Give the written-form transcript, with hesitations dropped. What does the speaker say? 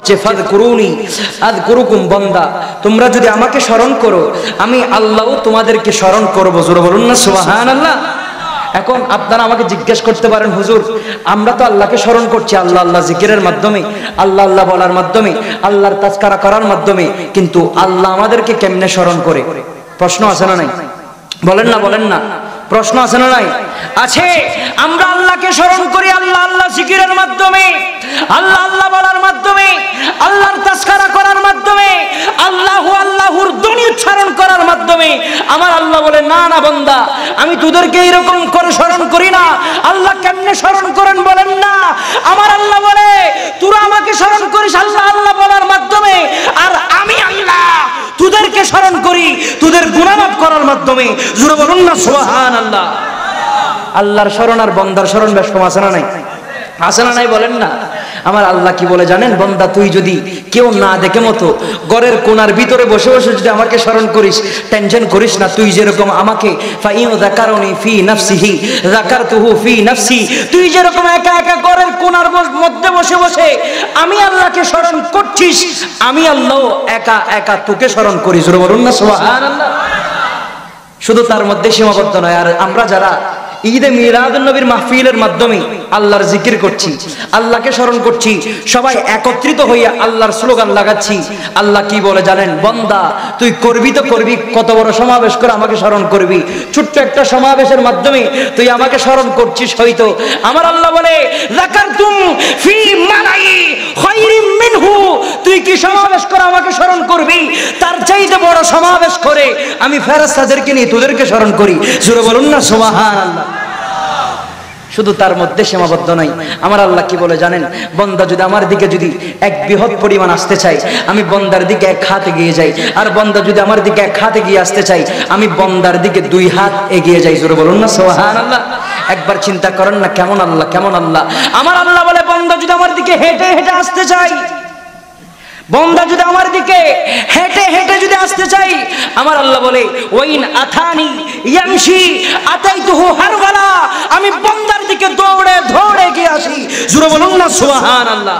হচ্ছে ফাযকুরুনি আযকুরুকুম, বান্দা তোমরা যদি আমাকে স্মরণ করো আমি আল্লাহও তোমাদেরকে স্মরণ করব। জোরে বলুন না সুবহানাল্লাহ। এখন আপনারা আমাকে জিজ্ঞেস করতে পারেন, হুজুর আমরা তো আল্লাহকে স্মরণ করছি আল্লাহ আল্লাহ জিকিরের মাধ্যমে, আল্লাহ আল্লাহ বলার মাধ্যমে, আল্লাহর তাজকারা করার মাধ্যমে, কিন্তু আল্লাহ আমাদেরকে কেমনে স্মরণ করে? প্রশ্ন আছে না নাই? বলেন না, বলেন না, প্রশ্ন আছে না নাই? আছে। আমরা আল্লাহকে স্মরণ করি আল্লাহ আল্লাহ জিকিরের মাধ্যমে, আল্লাহ আল্লাহ বলার মাধ্যমে, আল্লাহর তাজকারা করার মাধ্যমে, আল্লাহু আল্লাহুর ধ্বনি উচ্চারণ করার মাধ্যমে। আমার আল্লাহ বলে না না বান্দা, আমি তোদেরকে এরকম করে স্মরণ করি না। আল্লাহ কেমনে স্মরণ করেন বলেন না? আমার আল্লাহ বলে তোরা আমাকে স্মরণ করিস আল্লাহ আল্লাহ বলার মাধ্যমে, আর আমি আল্লাহ তোদেরকে স্মরণ করি তোদের গুনাহ মাফ করার মাধ্যমে। জোরে বলুন না সুবহানাল্লাহ। আল্লাহর স্মরণ আর বান্দার স্মরণ বেশ কম আছে না নাই? আছে না নাই? বলেন না। আমার আল্লাহ কি বলে জানেন? বান্দা তুই যদি কেউ না দেখে মতো ঘরের কোণার ভিতরে বসে বসে যদি আমাকে স্মরণ করিস, টেনশন করিস না। তুই যেরকম আমাকে ফাইন যাকারুনি ফি নাফসিহি যাকারতুহু ফি নাফসি, তুই যেরকম একা একা ঘরের কোণার মধ্যে বসে বসে আমি আল্লাহকে স্মরণ করছিস, আমি আল্লাহ একা একা তোকে স্মরণ করি। জোরে বলুন না সুবহানাল্লাহ। শুধু তার মধ্যে সীমাবদ্ধ নয়, আর আমরা যারা ঈদে মিলাদুন নবীর মাহফিলের মাধ্যমে আল্লাহর জিকির করছি, আল্লাহকে স্মরণ করছি, সবাই একত্রিত হইয়া আল্লাহর স্লোগান লাগাচ্ছি। আল্লাহ কি বলে জানেন? বান্দা তুই করবি তো করবি, কত বড় সমাবেশ করে আমাকে স্মরণ করবি, ছোট্ট একটা সমাবেশের মাধ্যমে তুই আমাকে স্মরণ করছিস হয়তো। আমার আল্লাহ বলে যাকারতুম ফি মালাই খায়রিম মিনহু, তুই কি সমাবেশ করে আমাকে স্মরণ করবি, তার চাইতে বড় সমাবেশ করে আমি ফেরেশতাদেরকে নিয়ে তোদেরকে স্মরণ করি। জোরে বলুন না সুবহানাল্লাহ। শুধু তার মধ্যে সীমাবদ্ধ নাই। আমার আল্লাহ কি বলে জানেন? বান্দা যদি আমার দিকে যদি এক বৃহৎ পরিমাণ আসতে চাই, আমি বান্দার দিকে এক হাত এগিয়ে যাই, আর বান্দা যদি আমার দিকে এক হাত এগিয়ে আসতে চাই, আমি বান্দার দিকে দুই হাত এগিয়ে যাই। জোরে বলুন না সুবহানাল্লাহ। একবার চিন্তা করেন না কেমন আল্লাহ, কেমন আল্লাহ। আমার আল্লাহ বলে বান্দা যদি আমার দিকে হেঁটে হেঁটে আসতে চাই, বান্দা যদি আমার দিকে হেঁটে হেঁটে যদি আসতে চাই, আমার আল্লাহ বলে ওয়াইন আথানি ইয়ামশি আতাইতুহু হারওয়ালা, আমি বান্দার দিকে দৌড়ে দৌড়ে গিয়ে আসি। জোরে বলুন না সুবহানাল্লাহ।